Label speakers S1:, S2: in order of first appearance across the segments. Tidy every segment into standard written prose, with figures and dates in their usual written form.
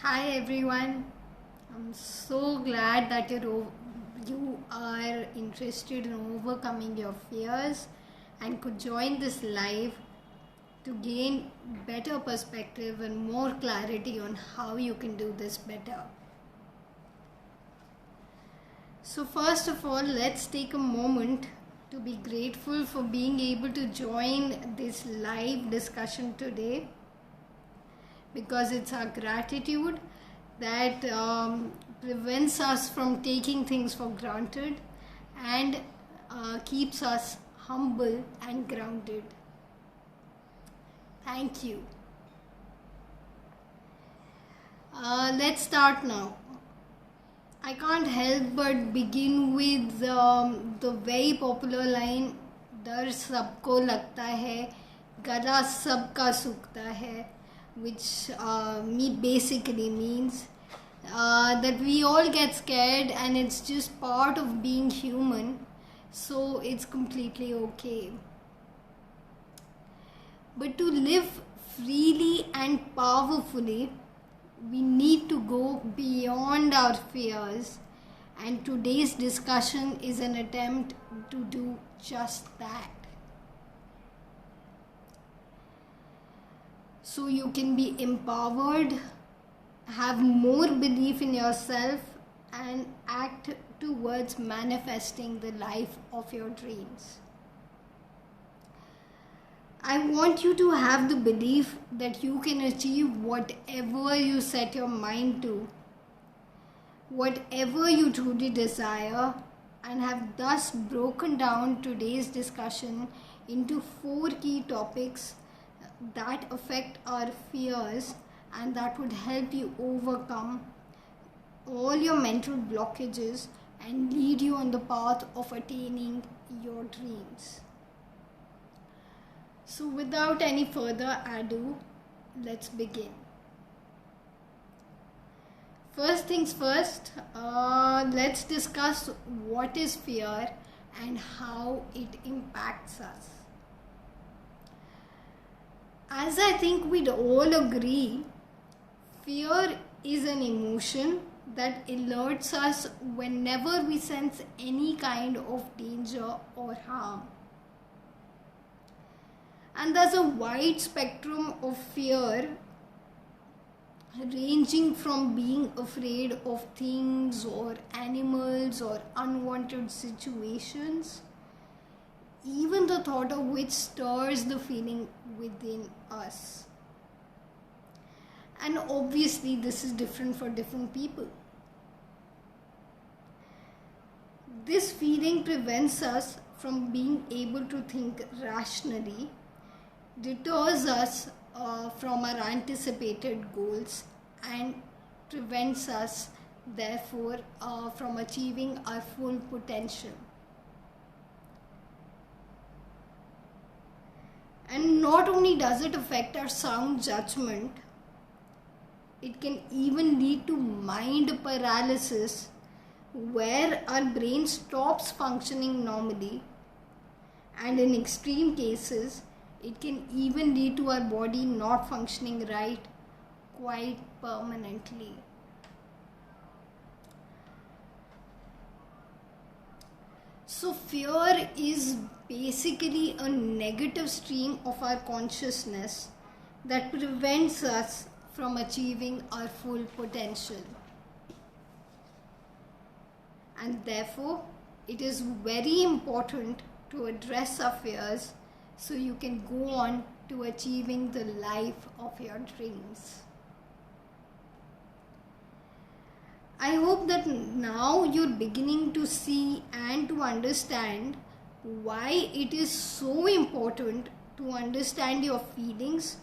S1: Hi everyone. I'm so glad that you are interested in overcoming your fears and could join this live to gain better perspective and more clarity on how you can do this better. So first of all, let's take a moment to be grateful for being able to join this live discussion today, because it's our gratitude that prevents us from taking things for granted and keeps us humble and grounded. Thank you. Let's start now. I can't help but begin with the very popular line, डर सबको लगता है, गला सबका सूखता है, which basically means that we all get scared and it's just part of being human, so it's completely okay. But to live freely and powerfully, we need to go beyond our fears, and today's discussion is an attempt to do just that. So you can be empowered, have more belief in yourself, and act towards manifesting the life of your dreams. I want you to have the belief that you can achieve whatever you set your mind to, whatever you truly desire, and have thus broken down today's discussion into 4 key topics that affect our fears and that would help you overcome all your mental blockages and lead you on the path of attaining your dreams. So without any further ado, let's begin. First things first, let's discuss what is fear and how it impacts us. As I think we'd all agree, fear is an emotion that alerts us whenever we sense any kind of danger or harm. And there's a wide spectrum of fear, ranging from being afraid of things or animals or unwanted situations, even the thought of which stirs the feeling within us. And obviously this is different for different people. This feeling prevents us from being able to think rationally, deters us from our anticipated goals, and prevents us therefore from achieving our full potential. And not only does it affect our sound judgment, it can even lead to mind paralysis, where our brain stops functioning normally, and in extreme cases it can even lead to our body not functioning right quite permanently. So fear is basically a negative stream of our consciousness that prevents us from achieving our full potential. And therefore, it is very important to address our fears so you can go on to achieving the life of your dreams. I hope that now you're beginning to see and to understand why it is so important to understand your feelings,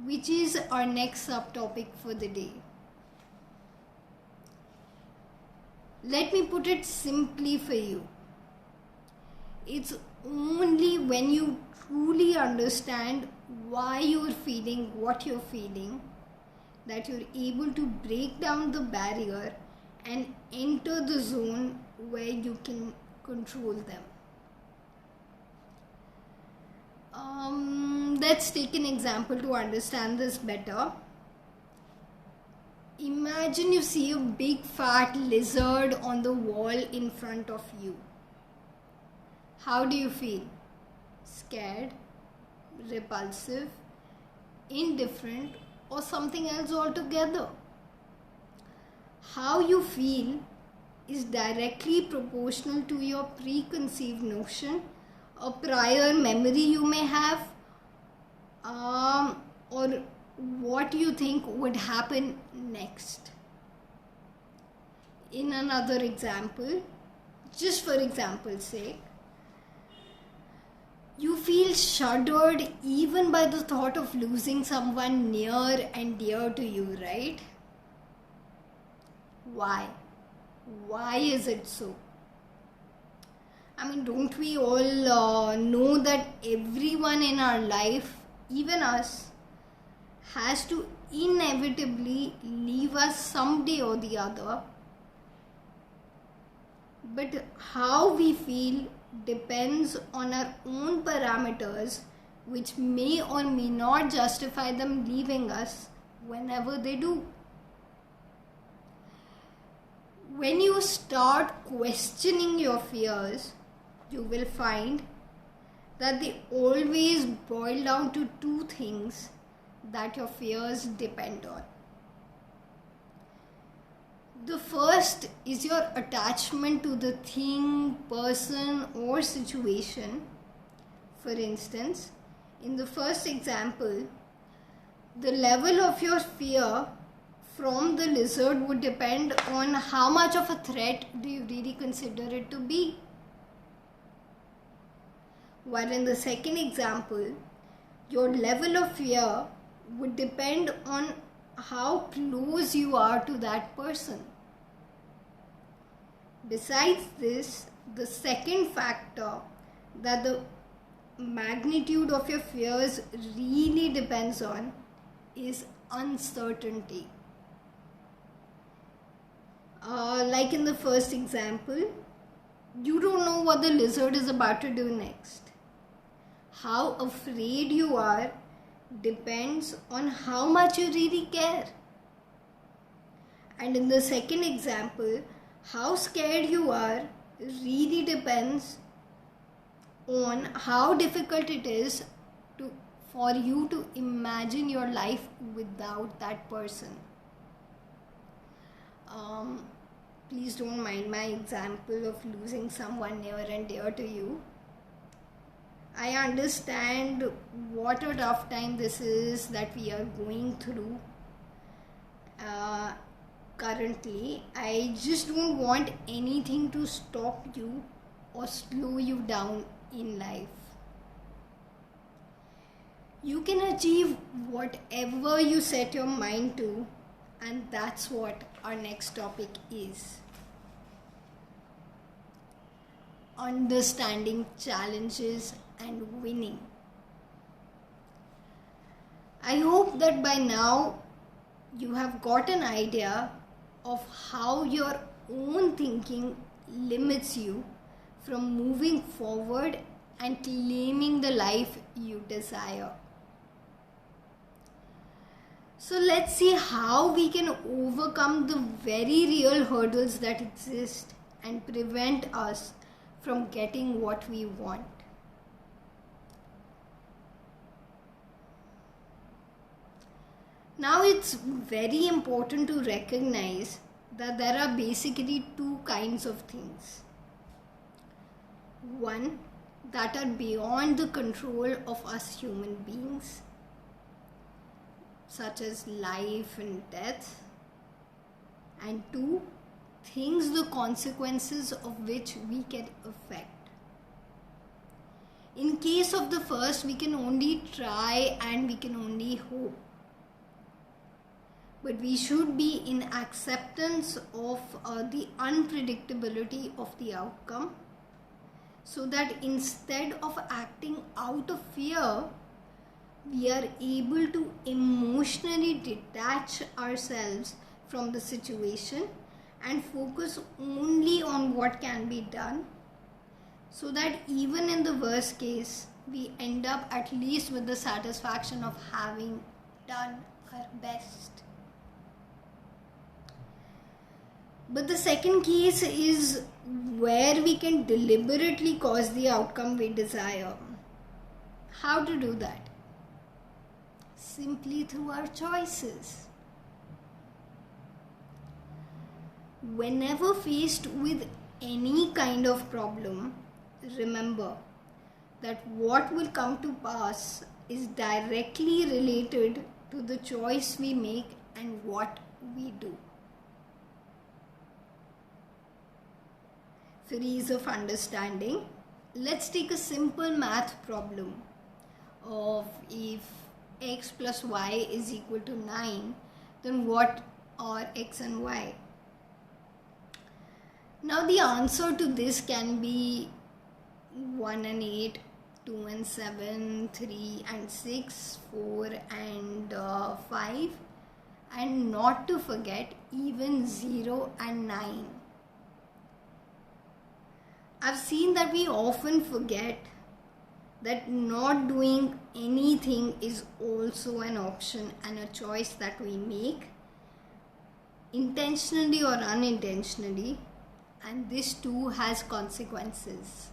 S1: which is our next subtopic for the day. Let me put it simply for you. It's only when you truly understand why you're feeling what you're feeling that you're able to break down the barrier and enter the zone where you can control them. Let's take an example to understand this better. Imagine you see a big fat lizard on the wall in front of you. How do you feel? Scared, repulsive, indifferent, or something else altogether? How you feel is directly proportional to your preconceived notion, a prior memory you may have, or what you think would happen next. In another example, just for example's sake, you feel shuddered even by the thought of losing someone near and dear to you, right? Why? Why is it so? I mean, don't we all know that everyone in our life, even us, has to inevitably leave us someday or the other? But how we feel depends on our own parameters, which may or may not justify them leaving us whenever they do. When you start questioning your fears, you will find that they always boil down to two things that your fears depend on. The first is your attachment to the thing, person, or situation. For instance, in the first example, the level of your fear from the lizard would depend on how much of a threat do you really consider it to be. While in the second example, your level of fear would depend on how close you are to that person. Besides this, the second factor that the magnitude of your fears really depends on is uncertainty. Like in the first example, you don't know what the lizard is about to do next. How afraid you are depends on how much you really care. And in the second example, how scared you are really depends on how difficult it is for you to imagine your life without that person. Please don't mind my example of losing someone near and dear to you. I understand what a tough time this is that we are going through currently. I just don't want anything to stop you or slow you down in life. You can achieve whatever you set your mind to, and that's what our next topic is. Understanding challenges and winning. I hope that by now you have got an idea of how your own thinking limits you from moving forward and claiming the life you desire. So let's see how we can overcome the very real hurdles that exist and prevent us from getting what we want. Now it's very important to recognize that there are basically two kinds of things. One, that are beyond the control of us human beings, such as life and death. And two, things the consequences of which we can affect. In case of the first, we can only try and we can only hope. But we should be in acceptance of the unpredictability of the outcome, so that instead of acting out of fear, we are able to emotionally detach ourselves from the situation and focus only on what can be done, so that even in the worst case, we end up at least with the satisfaction of having done our best. But the second case is where we can deliberately cause the outcome we desire. How to do that? Simply through our choices. Whenever faced with any kind of problem, remember that what will come to pass is directly related to the choice we make and what we do. For ease of understanding, let's take a simple math problem of if x plus y is equal to 9, then what are x and y? Now the answer to this can be 1 and 8, 2 and 7, 3 and 6, 4 and 5, and not to forget even 0 and 9. I've seen that we often forget that not doing anything is also an option and a choice that we make, intentionally or unintentionally, and this too has consequences.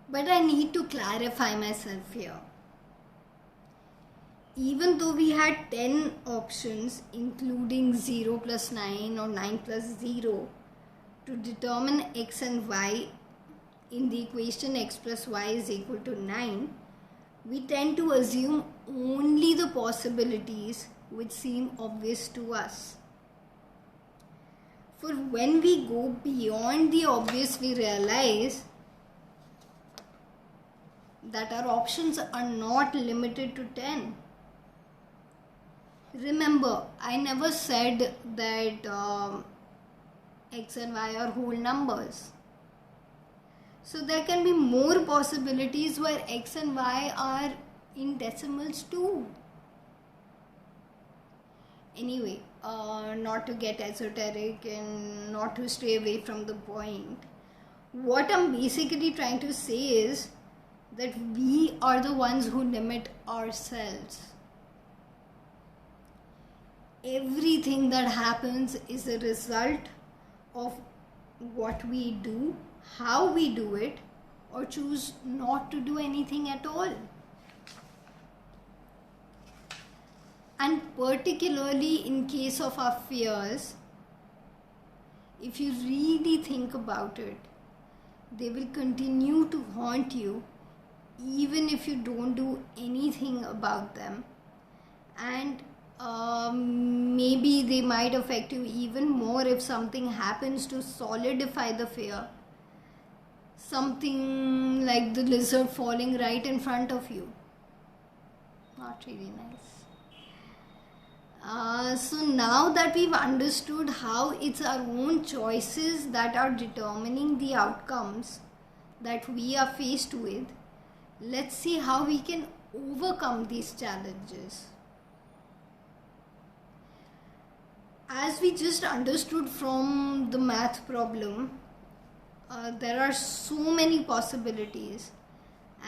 S1: But I need to clarify myself here. Even though we had 10 options, including 0 plus 9 or 9 plus 0, to determine x and y in the equation x plus y is equal to 9, we tend to assume only the possibilities which seem obvious to us. For when we go beyond the obvious, we realize that our options are not limited to 10. Remember, I never said that x and y are whole numbers. So there can be more possibilities where x and y are in decimals too. Anyway, not to get esoteric and not to stray away from the point, what I'm basically trying to say is that we are the ones who limit ourselves. Everything that happens is a result of what we do, how we do it, or choose not to do anything at all. And particularly in case of our fears, if you really think about it, they will continue to haunt you even if you don't do anything about them. And maybe they might affect you even more if something happens to solidify the fear. Something like the lizard falling right in front of you. Not really nice. So now that we've understood how it's our own choices that are determining the outcomes that we are faced with, let's see how we can overcome these challenges. As we just understood from the math problem, there are so many possibilities,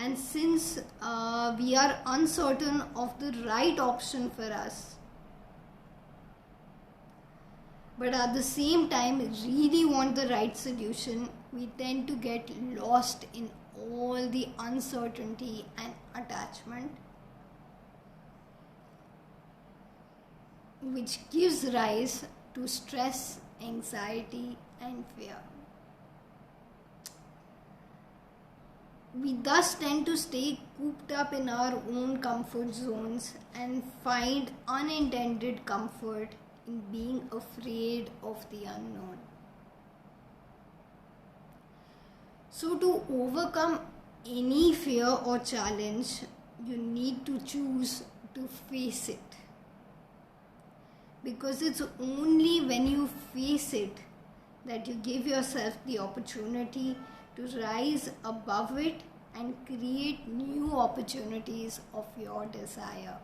S1: and since we are uncertain of the right option for us, but at the same time really want the right solution, we tend to get lost in all the uncertainty and attachment, which gives rise to stress, anxiety, and fear. We thus tend to stay cooped up in our own comfort zones and find unintended comfort in being afraid of the unknown. So to overcome any fear or challenge, you need to choose to face it. Because it's only when you face it that you give yourself the opportunity to rise above it and create new opportunities of your desire.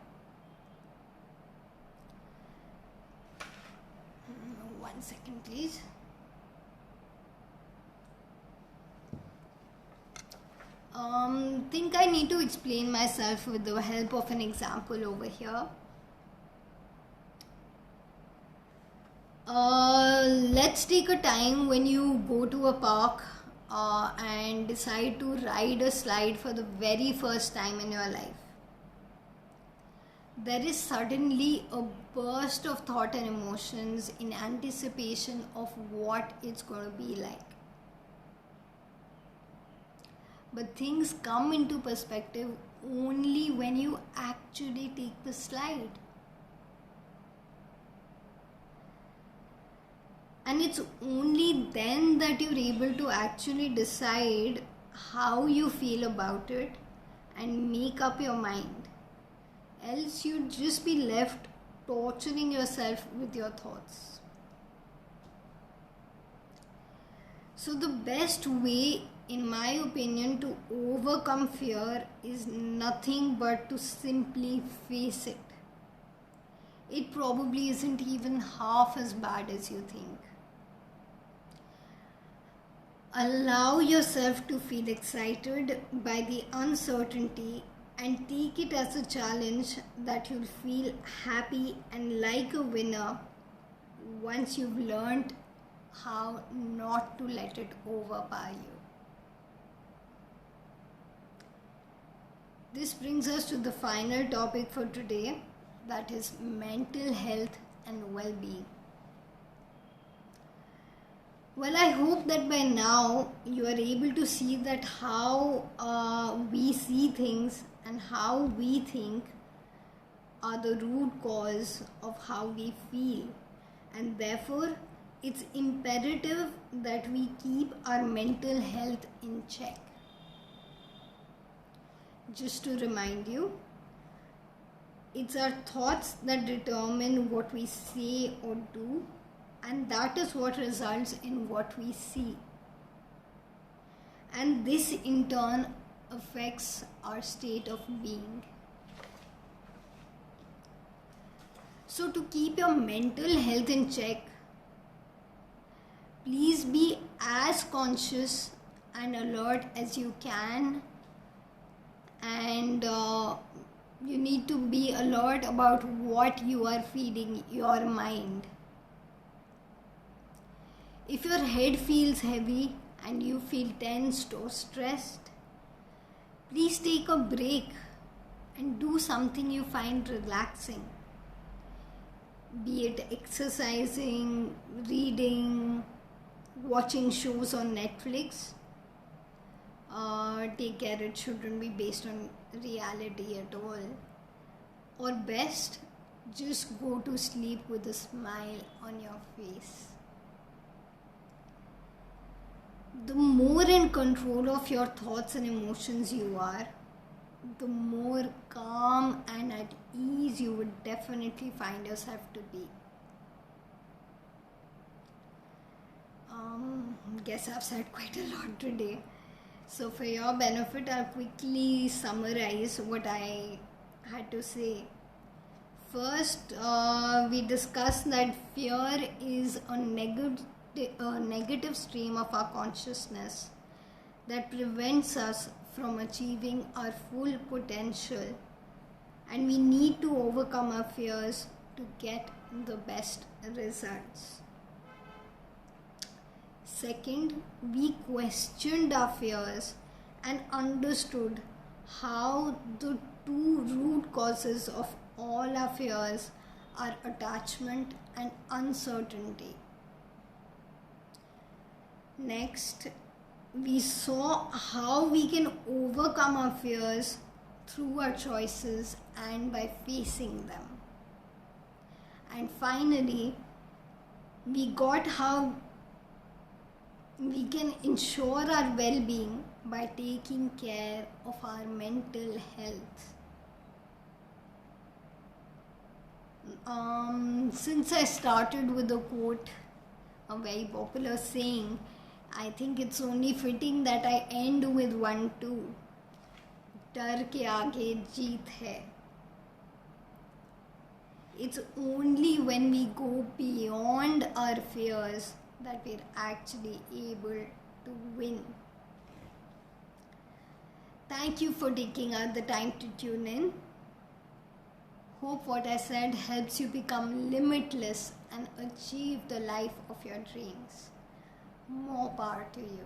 S1: 1 second, please. Think I need to explain myself with the help of an example over here. Let's take a time when you go to a park and decide to ride a slide for the very first time in your life. There is suddenly a burst of thought and emotions in anticipation of what it's going to be like. But things come into perspective only when you actually take the slide. And it's only then that you're able to actually decide how you feel about it and make up your mind. Else you'd just be left torturing yourself with your thoughts. So the best way, in my opinion, to overcome fear is nothing but to simply face it. It probably isn't even half as bad as you think. Allow yourself to feel excited by the uncertainty and take it as a challenge that you'll feel happy and like a winner once you've learned how not to let it overpower you. This brings us to the final topic for today, that is mental health and well-being. Well, I hope that by now you are able to see that how we see things and how we think are the root cause of how we feel, and therefore it's imperative that we keep our mental health in check. Just to remind you, it's our thoughts that determine what we say or do, and that is what results in what we see. And this in turn affects our state of being. So to keep your mental health in check, please be as conscious and alert as you can, and you need to be alert about what you are feeding your mind. If your head feels heavy and you feel tensed or stressed, please take a break and do something you find relaxing. Be it exercising, reading, watching shows on Netflix. Take care, it shouldn't be based on reality at all. Or best, just go to sleep with a smile on your face. The more in control of your thoughts and emotions you are, the more calm and at ease you would definitely find yourself to be. Guess I've said quite a lot today. So for your benefit, I'll quickly summarize what I had to say. First, we discussed that fear is a negative stream of our consciousness that prevents us from achieving our full potential, and we need to overcome our fears to get the best results. Second, we questioned our fears and understood how the two root causes of all our fears are attachment and uncertainty. Next, we saw how we can overcome our fears through our choices and by facing them. And finally, we got how we can ensure our well-being by taking care of our mental health. Since I started with a quote, a very popular saying, I think it's only fitting that I end with one too. डर के आगे जीत है. It's only when we go beyond our fears that we're actually able to win. Thank you for taking out the time to tune in. Hope what I said helps you become limitless and achieve the life of your dreams. More power to you.